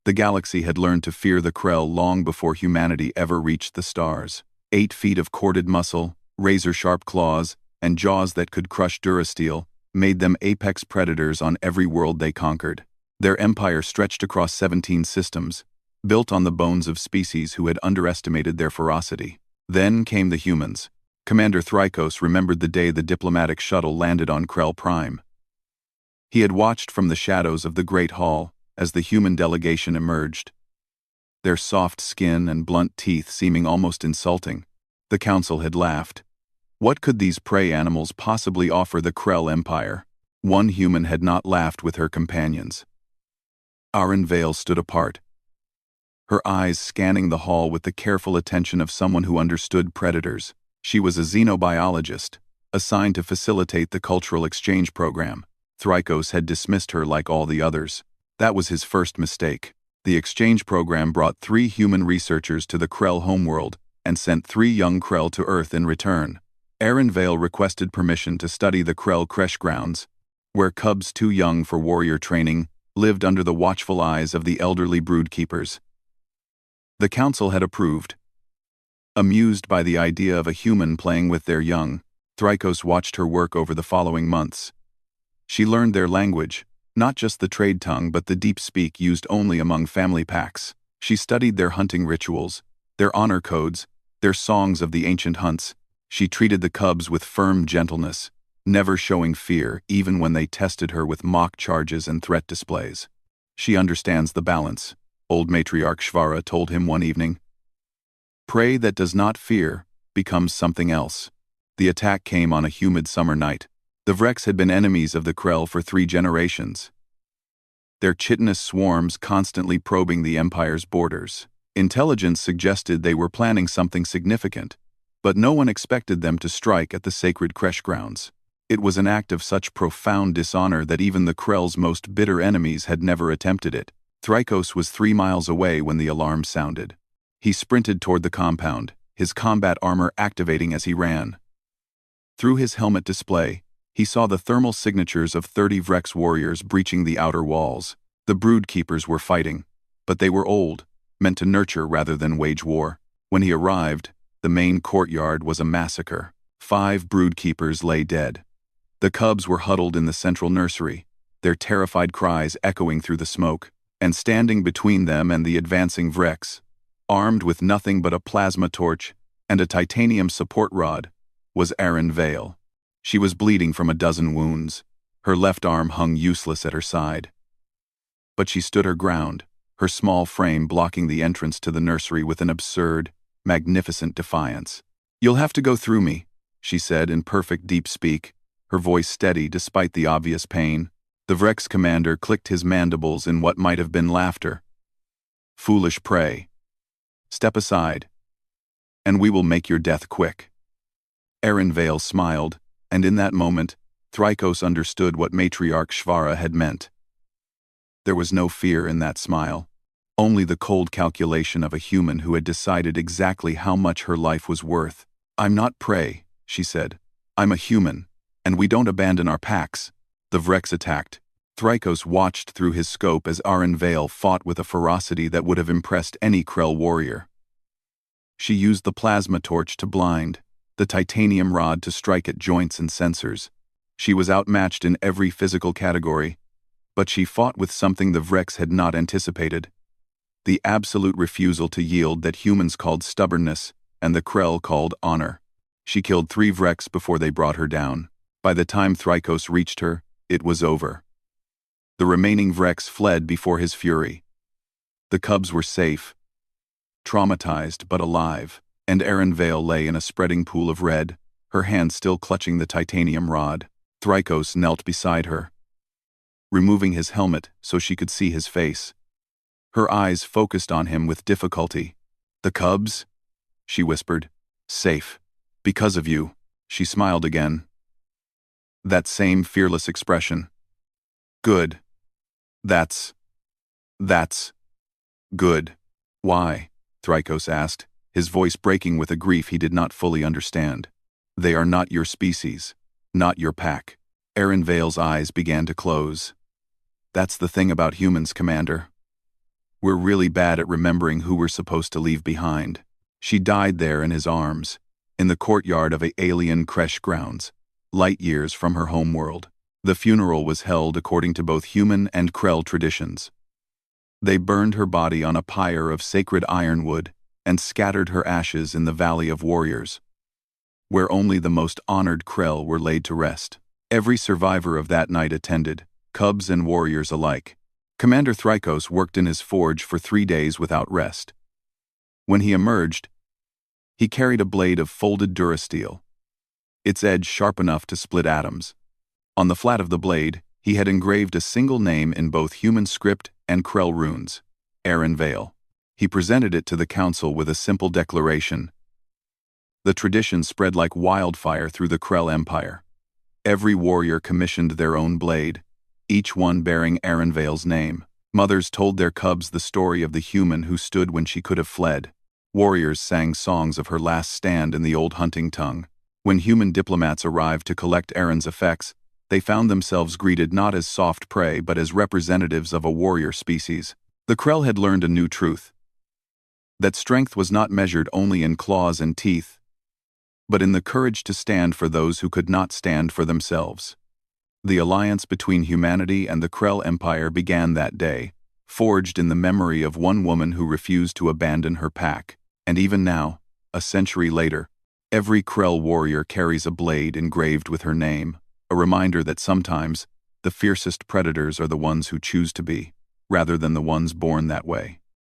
The galaxy had learned to fear the Krell long before humanity ever reached the stars. 8 feet of corded muscle, razor-sharp claws, and jaws that could crush durasteel made them apex predators on every world they conquered. Their empire stretched across 17 systems, built on the bones of species who had underestimated their ferocity. Then came the humans. Commander Thrykos remembered the day the diplomatic shuttle landed on Krell Prime. He had watched from the shadows of the Great Hall as the human delegation emerged, their soft skin and blunt teeth seeming almost insulting. The council had laughed. What could these prey animals possibly offer the Krell Empire? One human had not laughed with her companions. Arin Vale stood apart, her eyes scanning the hall with the careful attention of someone who understood predators. She was a xenobiologist, assigned to facilitate the cultural exchange program. Thrykos had dismissed her like all the others. That was his first mistake. The exchange program brought 3 human researchers to the Krell homeworld and sent 3 young Krell to Earth in return. Arin Vale requested permission to study the Krell creche grounds, where cubs too young for warrior training lived under the watchful eyes of the elderly broodkeepers. The council had approved. Amused by the idea of a human playing with their young, Thrykos watched her work over the following months. She learned their language, not just the trade tongue but the deep speak used only among family packs. She studied their hunting rituals, their honor codes, their songs of the ancient hunts. She treated the cubs with firm gentleness, never showing fear even when they tested her with mock charges and threat displays. She understands the balance, old matriarch Shvara told him one evening. Prey that does not fear becomes something else. The attack came on a humid summer night. The Vrex had been enemies of the Krell for 3 generations, their chitinous swarms constantly probing the Empire's borders. Intelligence suggested they were planning something significant, but no one expected them to strike at the sacred creche grounds. It was an act of such profound dishonor that even the Krell's most bitter enemies had never attempted it. Thrykos was 3 miles away when the alarm sounded. He sprinted toward the compound, his combat armor activating as he ran. Through his helmet display, he saw the thermal signatures of 30 Vrex warriors breaching the outer walls. The broodkeepers were fighting, but they were old, meant to nurture rather than wage war. When he arrived, the main courtyard was a massacre. 5 broodkeepers lay dead. The cubs were huddled in the central nursery, their terrified cries echoing through the smoke. And standing between them and the advancing Vrex, armed with nothing but a plasma torch and a titanium support rod, was Arin Vale. She was bleeding from a dozen wounds. Her left arm hung useless at her side. But she stood her ground, her small frame blocking the entrance to the nursery with an absurd, magnificent defiance. "You'll have to go through me," she said in perfect deep speak, her voice steady despite the obvious pain. The Vrex commander clicked his mandibles in what might have been laughter. "Foolish prey. Step aside, and we will make your death quick." Arin Vale smiled, and in that moment, Thrykos understood what matriarch Shvara had meant. There was no fear in that smile, only the cold calculation of a human who had decided exactly how much her life was worth. "I'm not prey," she said. "I'm a human, and we don't abandon our packs." The Vrex attacked. Thrykos watched through his scope as Arin Vale fought with a ferocity that would have impressed any Krell warrior. She used the plasma torch to blind, the titanium rod to strike at joints and sensors. She was outmatched in every physical category, but she fought with something the Vrex had not anticipated: the absolute refusal to yield that humans called stubbornness and the Krell called honor. She killed 3 Vrex before they brought her down. By the time Thrykos reached her, it was over. The remaining Vrex fled before his fury. The cubs were safe, traumatized but alive, and Arin Vale lay in a spreading pool of red, her hand still clutching the titanium rod. Thrykos knelt beside her, removing his helmet so she could see his face. Her eyes focused on him with difficulty. "The cubs?" she whispered. "Safe. Because of you." She smiled again. That same fearless expression. "Good. That's good." "Why?" Thrykos asked, his voice breaking with a grief he did not fully understand. "They are not your species, not your pack." Arin Vale's eyes began to close. "That's the thing about humans, Commander. We're really bad at remembering who we're supposed to leave behind. She died there in his arms, in the courtyard of alien creche grounds, light years from her homeworld. The funeral was held according to both human and Krell traditions. They burned her body on a pyre of sacred ironwood and scattered her ashes in the Valley of Warriors, where only the most honored Krell were laid to rest. Every survivor of that night attended, cubs and warriors alike. Commander Thrykos worked in his forge for 3 days without rest. When he emerged, he carried a blade of folded durasteel, its edge sharp enough to split atoms. On the flat of the blade, he had engraved a single name in both human script and Krell runes, Aaron Vale. He presented it to the council with a simple declaration. The tradition spread like wildfire through the Krell Empire. Every warrior commissioned their own blade, each one bearing Aaron Vale's name. Mothers told their cubs the story of the human who stood when she could have fled. Warriors sang songs of her last stand in the old hunting tongue. When human diplomats arrived to collect Aaron's effects, they found themselves greeted not as soft prey but as representatives of a warrior species. The Krell had learned a new truth: that strength was not measured only in claws and teeth, but in the courage to stand for those who could not stand for themselves. The alliance between humanity and the Krell Empire began that day, forged in the memory of one woman who refused to abandon her pack. And even now, a century later, every Krell warrior carries a blade engraved with her name, a reminder that sometimes the fiercest predators are the ones who choose to be, rather than the ones born that way.